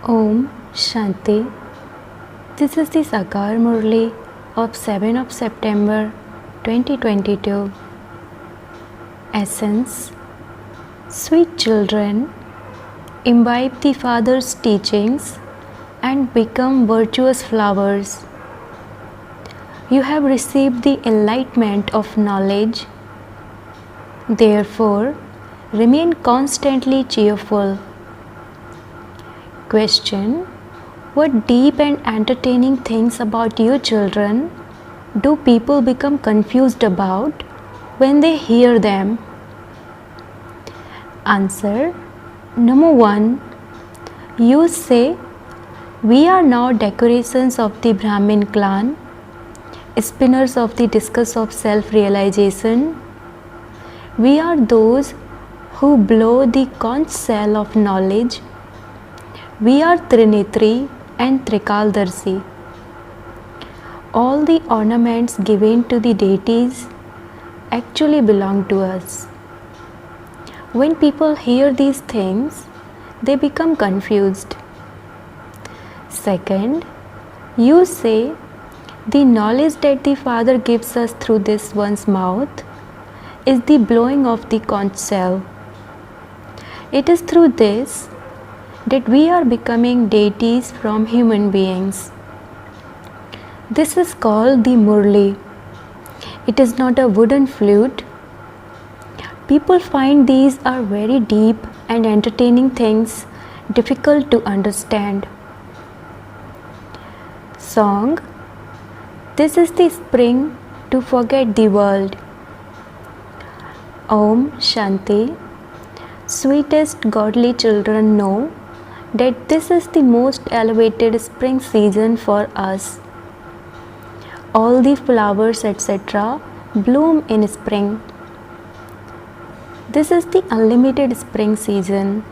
Om Shanti. This is the Sakar Murli of 7 of September 2022. Essence. Sweet children, imbibe the Father's teachings and become virtuous flowers. You have received the enlightenment of knowledge. Therefore, remain constantly cheerful. Question: what deep and entertaining things about you children do people become confused about when they hear them? Answer: Number 1. You say, we are now decorations of the Brahmin clan, spinners of the discus of self-realization. We are those who blow the conch shell of knowledge. We are Trinetri and Trikaldarshi. All the ornaments given to the deities actually belong to us. When people hear these things, they become confused. Second, you say, the knowledge that the Father gives us through this one's mouth is the blowing of the conch shell. It is through this that we are becoming deities from human beings. This is called the Murli. It is not a wooden flute. People find these are very deep and entertaining things, difficult to understand. Song. This is the spring to forget the world. Om Shanti. Sweetest godly children know that this is the most elevated spring season for us. All the flowers, etc., bloom in spring. This is the unlimited spring season.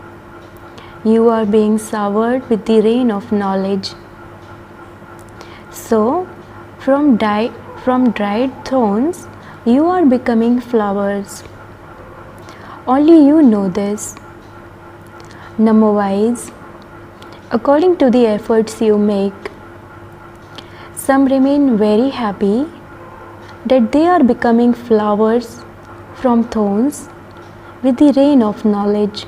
You are being showered with the rain of knowledge. So, from dried thorns, you are becoming flowers. Only you know this. Number-wise, according to the efforts you make, some remain very happy that they are becoming flowers from thorns with the rain of knowledge.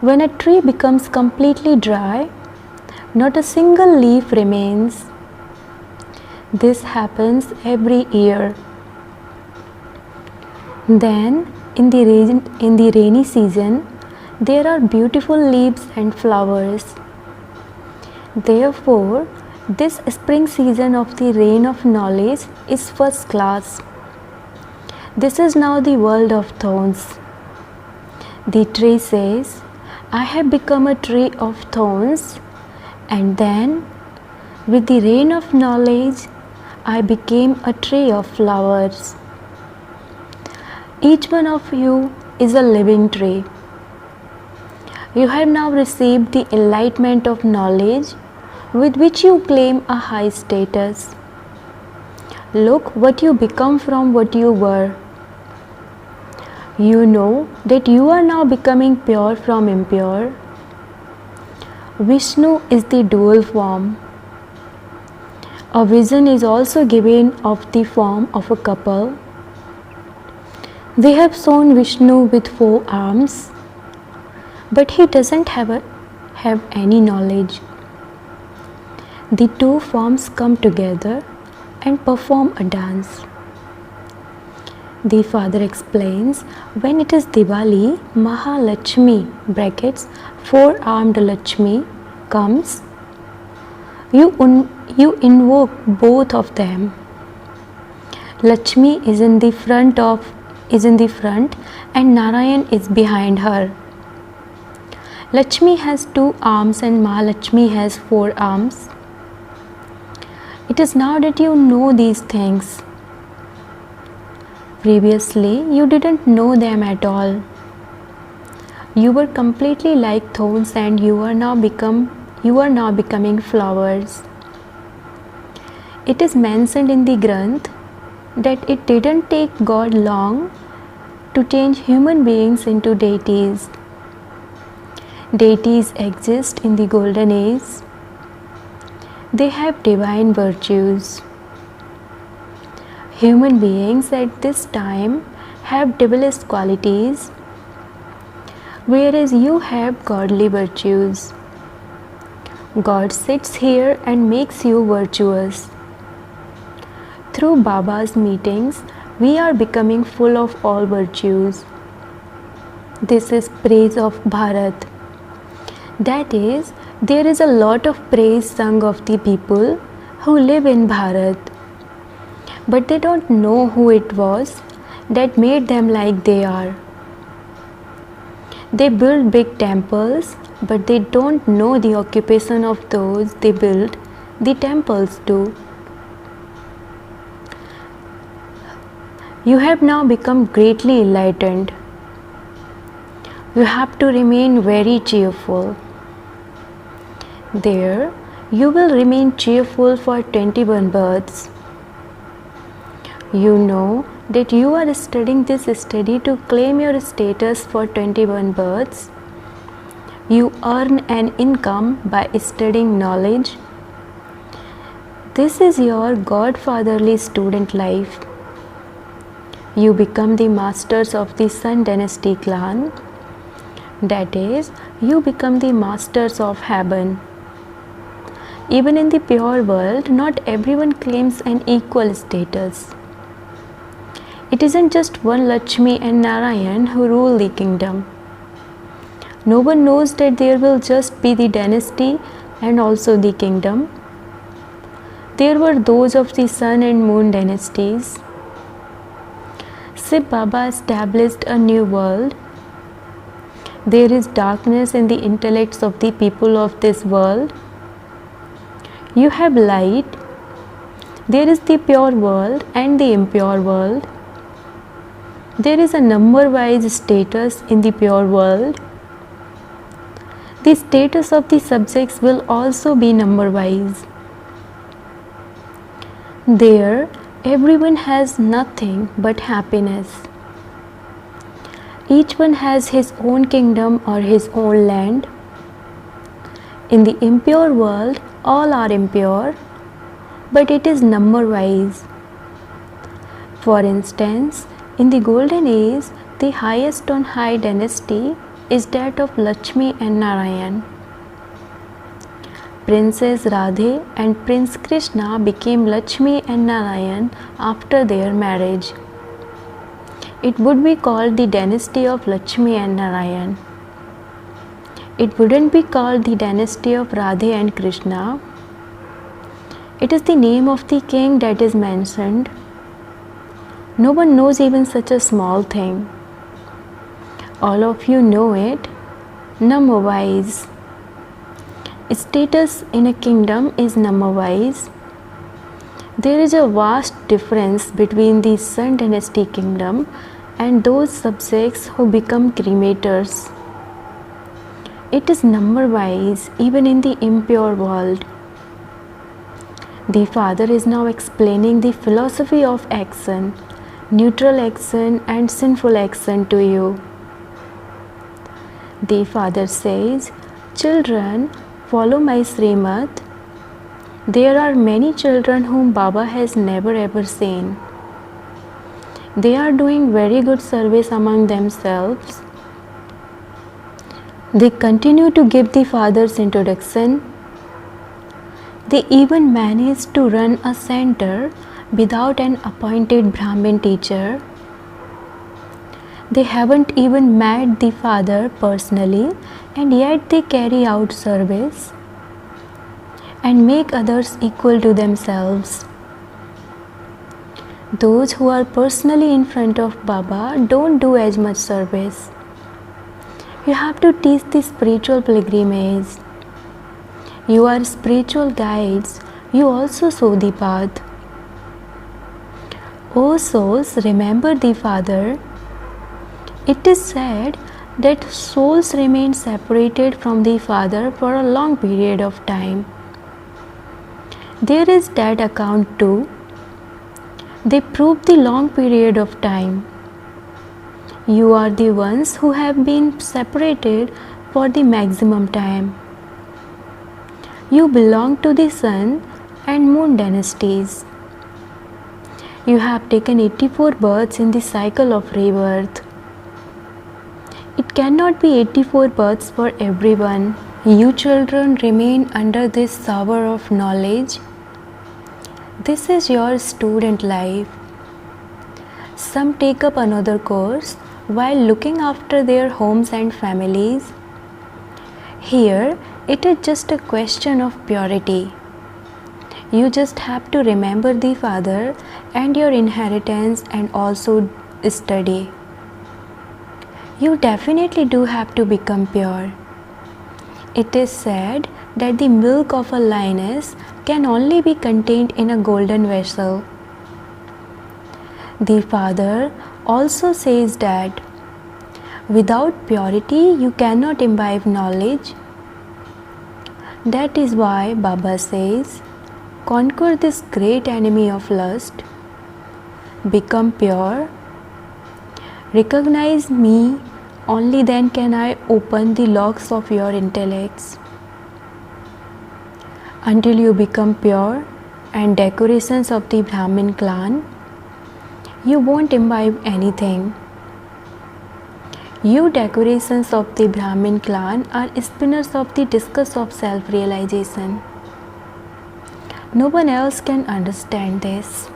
When a tree becomes completely dry, not a single leaf remains. This happens every year. Then, in the rainy season, there are beautiful leaves and flowers. Therefore, this spring season of the rain of knowledge is first class. This is now the world of thorns. The tree says, I have become a tree of thorns, and then, with the rain of knowledge, I became a tree of flowers. Each one of you is a living tree. You have now received the enlightenment of knowledge with which you claim a high status. Look what you become from what you were. You know that you are now becoming pure from impure. Vishnu is the dual form. A vision is also given of the form of a couple. They have shown Vishnu with 4 arms, but he doesn't have any knowledge. The 2 forms come together and perform a dance. The Father explains, when it is Diwali, Mahalakshmi brackets 4-armed Lakshmi comes. You invoke both of them. Lakshmi is in the front and Narayan is behind her. Lakshmi has 2 arms and Mahalakshmi has 4 arms. It is now that you know these things. Previously, you didn't know them at all. You were completely like thorns and you are now becoming flowers. It is mentioned in the Granth that it didn't take God long to change human beings into deities. Deities exist in the golden age. They have divine virtues. Human beings at this time have devilish qualities, whereas you have godly virtues. God sits here and makes you virtuous. Through Baba's meetings, we are becoming full of all virtues. This is praise of Bharat. That is, there is a lot of praise sung of the people who live in Bharat. But they don't know who it was that made them like they are. They build big temples, but they don't know the occupation of those they build the temples to. You have now become greatly enlightened. You have to remain very cheerful. There, you will remain cheerful for 21 births. You know that you are studying this study to claim your status for 21 births. You earn an income by studying knowledge. This is your godfatherly student life. You become the masters of the Sun Dynasty clan. That is, you become the masters of heaven. Even in the pure world, not everyone claims an equal status. It isn't just one Lakshmi and Narayan who rule the kingdom. No one knows that there will just be the dynasty and also the kingdom. There were those of the sun and moon dynasties. Shiv Baba established a new world. There is darkness in the intellects of the people of this world. You have light. There is the pure world and the impure world. There is a number-wise status in the pure world. The status of the subjects will also be number-wise. There, everyone has nothing but happiness. Each one has his own kingdom or his own land. In the impure world, all are impure, but it is number-wise. For instance, in the golden age, the highest on high dynasty is that of Lakshmi and Narayan. Princess Radhe and Prince Krishna became Lakshmi and Narayan after their marriage. It would be called the dynasty of Lakshmi and Narayan. It wouldn't be called the dynasty of Radhe and Krishna. It is the name of the king that is mentioned. No one knows even such a small thing. All of you know it, number-wise. Status in a kingdom is number-wise. There is a vast difference between the Sun Dynasty kingdom and those subjects who become cremators. It is number-wise even in the impure world. The Father is now explaining the philosophy of action, neutral action and sinful action to you. The Father says, "Children, follow my Srimad." There are many children whom Baba has never ever seen. They are doing very good service among themselves. They continue to give the Father's introduction. They even managed to run a center without an appointed Brahmin teacher. They haven't even met the Father personally, and yet they carry out service and make others equal to themselves. Those who are personally in front of Baba don't do as much service. You have to teach the spiritual pilgrimage. You are spiritual guides. You also show the path. O souls, remember the Father. It is said that souls remain separated from the Father for a long period of time. There is that account too. They prove the long period of time. You are the ones who have been separated for the maximum time. You belong to the sun and moon dynasties. You have taken 84 births in the cycle of rebirth. It cannot be 84 births for everyone. You children remain under this shower of knowledge. This is your student life. Some take up another course while looking after their homes and families. Here, it is just a question of purity. You just have to remember the Father and your inheritance and also study. You definitely do have to become pure. It is said that the milk of a lioness can only be contained in a golden vessel. The Father also says that without purity you cannot imbibe knowledge. That is why Baba says, conquer this great enemy of lust, become pure, recognize me, only then can I open the locks of your intellects. Until you become pure and decorations of the Brahmin clan, you won't imbibe anything. You decorations of the Brahmin clan are spinners of the discus of self-realization. No one else can understand this.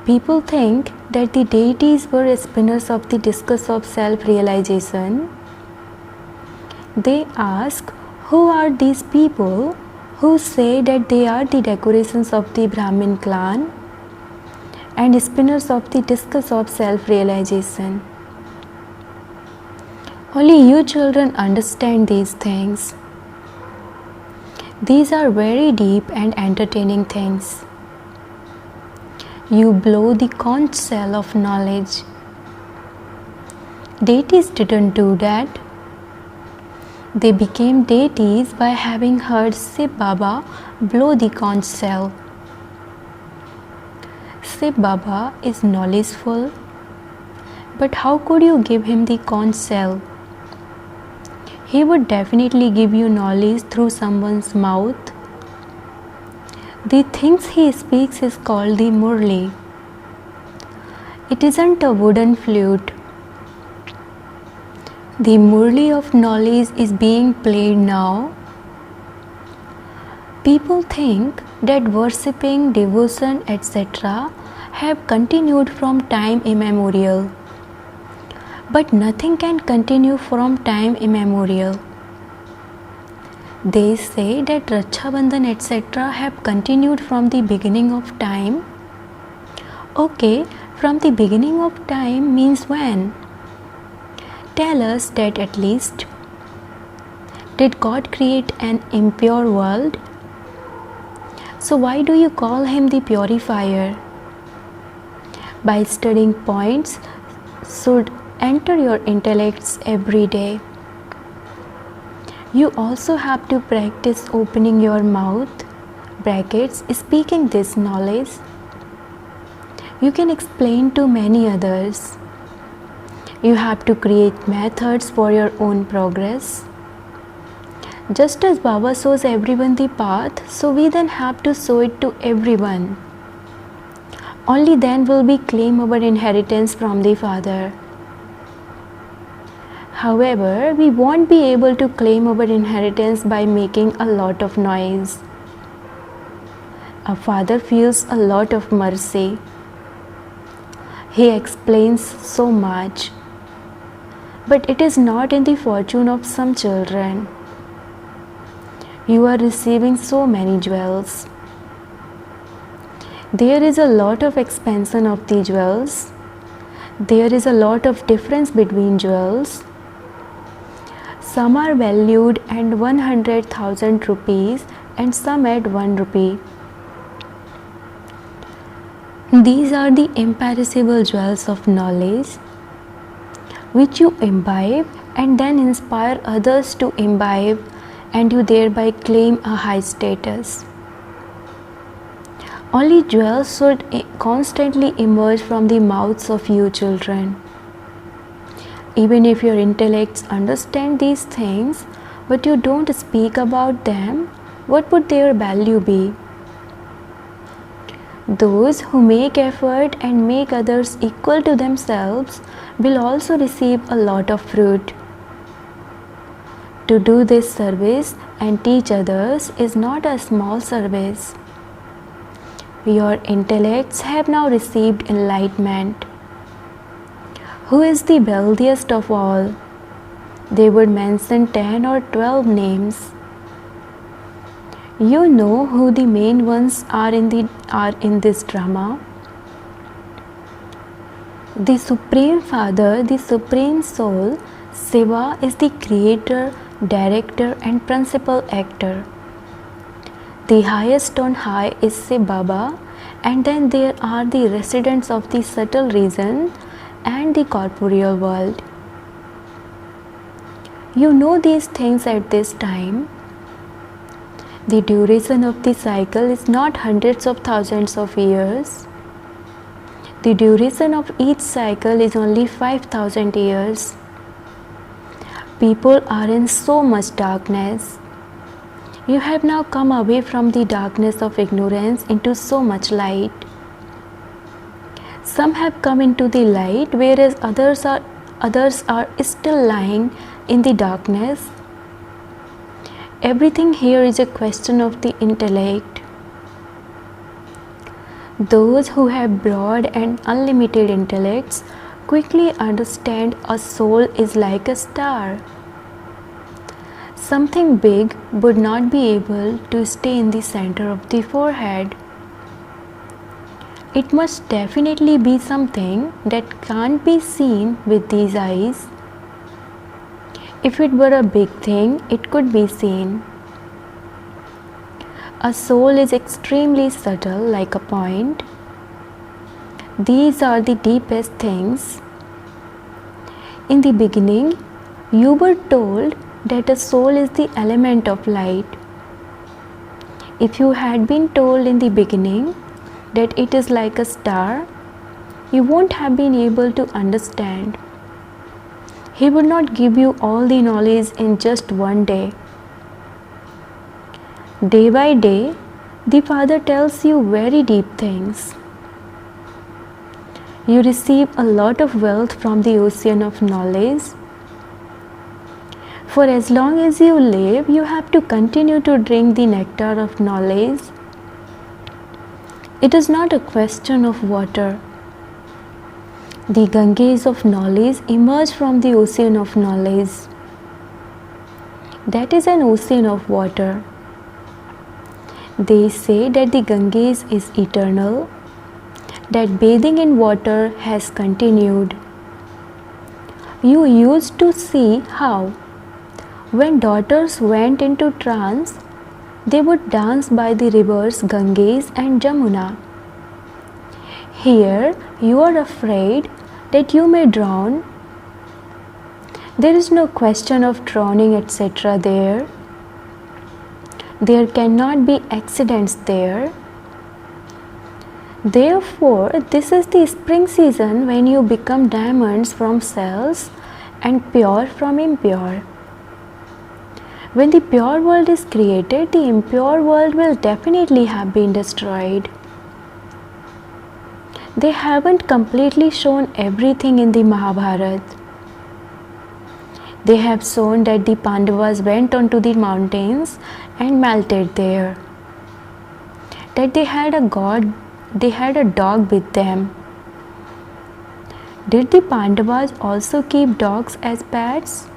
People think that the deities were spinners of the discus of self-realization. They ask, who are these people who say that they are the decorations of the Brahmin clan and spinners of the discus of self-realization? Only you children understand these things. These are very deep and entertaining things. You blow the conch shell of knowledge. Deities didn't do that. They became deities by having heard Shiv Baba blow the conch shell. Shiv Baba is knowledgeful, but how could you give him the conch shell? He would definitely give you knowledge through someone's mouth. The things he speaks is called the Murli. It isn't a wooden flute. The Murli of knowledge is being played now. People think that worshipping, devotion, etc. have continued from time immemorial. But nothing can continue from time immemorial. They say that Raksha Bandhan etc. have continued from the beginning of time. Okay, from the beginning of time means when? Tell us that at least. Did God create an impure world? So why do you call him the purifier? By studying points should enter your intellects every day. You also have to practice opening your mouth, brackets, speaking this knowledge. You can explain to many others. You have to create methods for your own progress. Just as Baba shows everyone the path, so we then have to show it to everyone. Only then will we claim our inheritance from the Father. However, we won't be able to claim our inheritance by making a lot of noise. A father feels a lot of mercy. He explains so much, but it is not in the fortune of some children. You are receiving so many jewels. There is a lot of expansion of the jewels. There is a lot of difference between jewels. Some are valued at 100,000 rupees and some at 1 rupee. These are the imperishable jewels of knowledge which you imbibe and then inspire others to imbibe, and you thereby claim a high status. Only jewels should constantly emerge from the mouths of you children. Even if your intellects understand these things, but you don't speak about them, what would their value be? Those who make effort and make others equal to themselves will also receive a lot of fruit. To do this service and teach others is not a small service. Your intellects have now received enlightenment. Who is the wealthiest of all? They would mention 10 or 12 names. You know who the main ones are in this drama. The Supreme Father, the Supreme Soul, Shiva is the creator, director and principal actor. The highest on high is Shiv Baba, and then there are the residents of the subtle region and the corporeal world. You know these things at this time. The duration of the cycle is not hundreds of thousands of years. The duration of each cycle is only 5,000 years. People are in so much darkness. You have now come away from the darkness of ignorance into so much light. Some have come into the light, whereas others are still lying in the darkness. Everything here is a question of the intellect. Those who have broad and unlimited intellects quickly understand a soul is like a star. Something big would not be able to stay in the center of the forehead. It must definitely be something that can't be seen with these eyes. If it were a big thing, it could be seen. A soul is extremely subtle, like a point. These are the deepest things. In the beginning, you were told that a soul is the element of light. If you had been told in the beginning that it is like a star, you won't have been able to understand. He would not give you all the knowledge in just one day. Day by day, the Father tells you very deep things. You receive a lot of wealth from the ocean of knowledge. For as long as you live, you have to continue to drink the nectar of knowledge. It is not a question of water. The Ganges of knowledge emerge from the ocean of knowledge. That is an ocean of water. They say that the Ganges is eternal, that bathing in water has continued. You used to see how, when daughters went into trance, they would dance by the rivers Ganges and Jamuna. Here you are afraid that you may drown. There is no question of drowning, etc. there. There cannot be accidents there. Therefore, this is the spring season when you become diamonds from cells and pure from impure. When the pure world is created, the impure world will definitely have been destroyed. They haven't completely shown everything in the Mahabharata. They have shown that the Pandavas went onto the mountains and melted there. That they had a dog with them. Did the Pandavas also keep dogs as pets?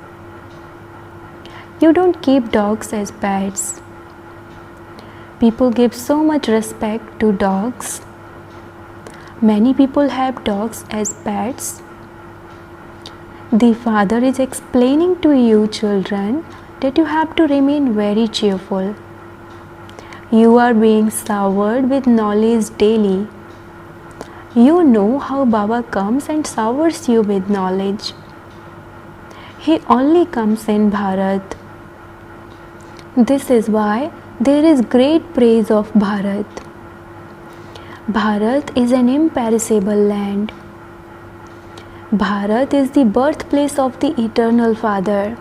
You don't keep dogs as pets. People give so much respect to dogs. Many people have dogs as pets. The Father is explaining to you, children, that you have to remain very cheerful. You are being showered with knowledge daily. You know how Baba comes and showers you with knowledge. He only comes in Bharat. This is why there is great praise of Bharat. Bharat is an imperishable land. Bharat is the birthplace of the Eternal Father.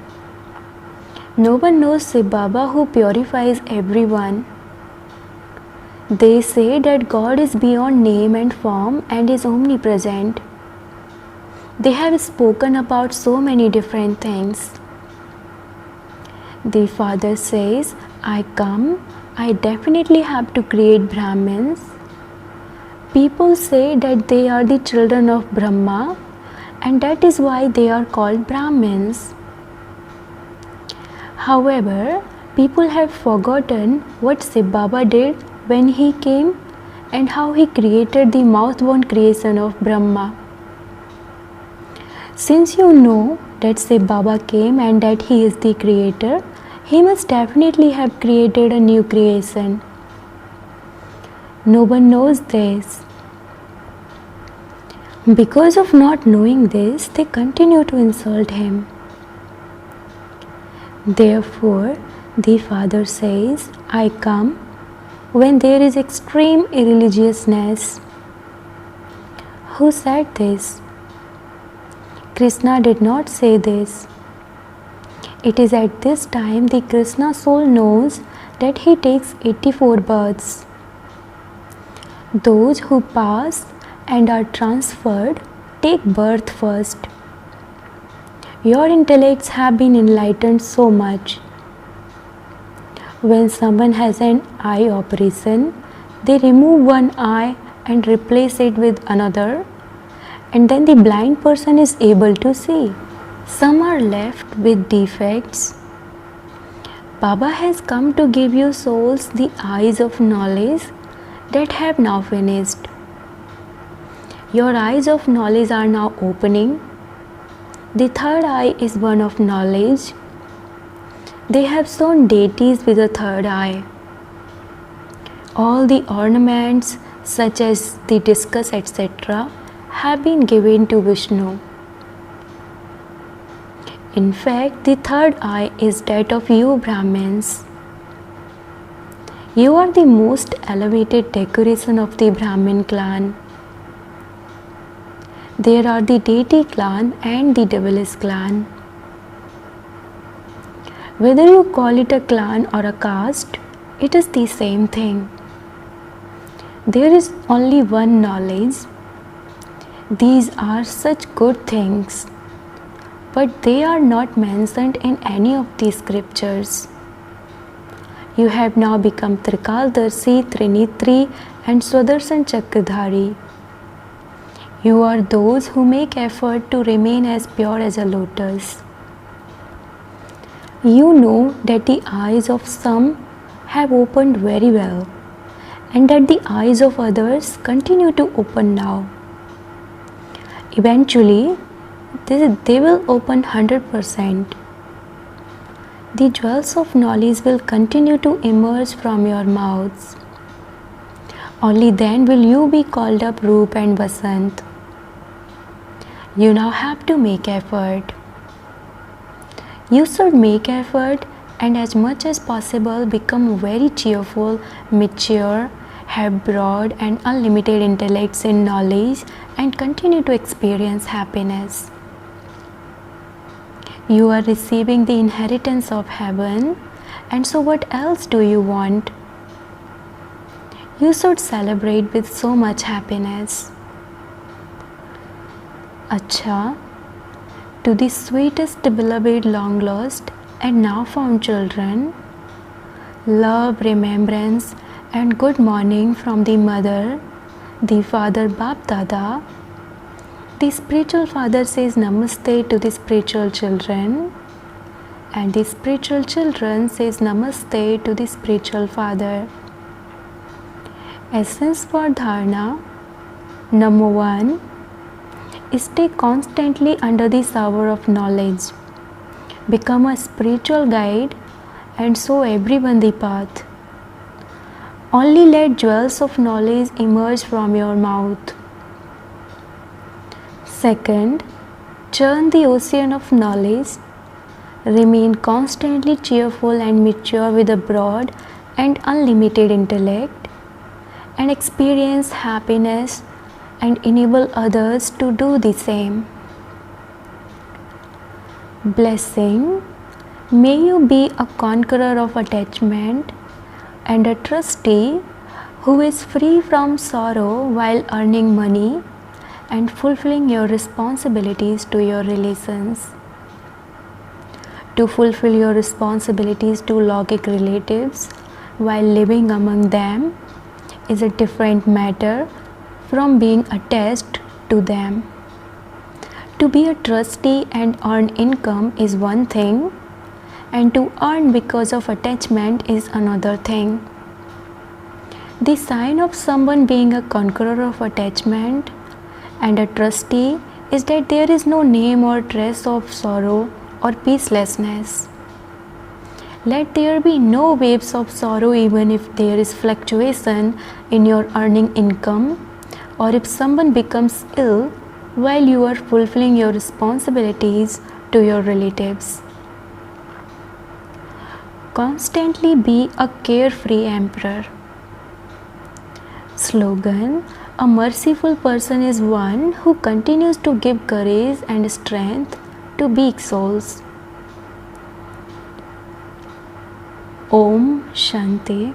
No one knows Shiv Baba who purifies everyone. They say that God is beyond name and form and is omnipresent. They have spoken about so many different things. The Father says, I come, I definitely have to create Brahmins. People say that they are the children of Brahma, and that is why they are called Brahmins. However, people have forgotten what Shiv Baba did when he came and how he created the mouth-born creation of Brahma. Since you know that Shiv Baba came and that he is the creator, he must definitely have created a new creation. No one knows this. Because of not knowing this, they continue to insult him. Therefore, the Father says, I come when there is extreme irreligiousness. Who said this? Krishna did not say this. It is at this time the Krishna soul knows that he takes 84 births. Those who pass and are transferred take birth first. Your intellects have been enlightened so much. When someone has an eye operation, they remove one eye and replace it with another, and then the blind person is able to see. Some are left with defects. Baba has come to give you souls the eyes of knowledge that have now finished. Your eyes of knowledge are now opening. The third eye is one of knowledge. They have shown deities with a third eye. All the ornaments such as the discus etc. have been given to Vishnu. In fact, the third eye is that of you Brahmins. You are the most elevated decoration of the Brahmin clan. There are the deity clan and the devilish clan. Whether you call it a clan or a caste, it is the same thing. There is only one knowledge. These are such good things, but they are not mentioned in any of the scriptures. You have now become Trikaldarshi, Trinitri and Swadarsan Chakradhari. You are those who make effort to remain as pure as a lotus. You know that the eyes of some have opened very well and that the eyes of others continue to open now. Eventually, they will open 100%. The jewels of knowledge will continue to emerge from your mouths. Only then will you be called up Roop and Vasant. You now have to make effort. You should make effort and as much as possible become very cheerful, mature, have broad and unlimited intellects in knowledge and continue to experience happiness. You are receiving the inheritance of heaven, and so what else do you want? You should celebrate with so much happiness. Acha, to the sweetest beloved long lost and now found children, love, remembrance and good morning from the mother, the father Bap Dada. The spiritual father says namaste to the spiritual children, and the spiritual children says namaste to the spiritual father. Essence for dharana. Number 1. Stay constantly under the shower of knowledge. Become a spiritual guide and show everyone the path. Only let jewels of knowledge emerge from your mouth. Second, churn the ocean of knowledge. Remain constantly cheerful and mature with a broad and unlimited intellect, and experience happiness and enable others to do the same. Blessing. May you be a conqueror of attachment and a trustee who is free from sorrow while earning money and fulfilling your responsibilities to your relations. To fulfill your responsibilities to logic relatives while living among them is a different matter from being attached to them. To be a trustee and earn income is one thing, and to earn because of attachment is another thing. The sign of someone being a conqueror of attachment and a trustee is that there is no name or trace of sorrow or peacelessness. Let there be no waves of sorrow even if there is fluctuation in your earning income, or if someone becomes ill while you are fulfilling your responsibilities to your relatives. Constantly be a carefree emperor. Slogan: a merciful person is one who continues to give courage and strength to weak souls. Om Shanti.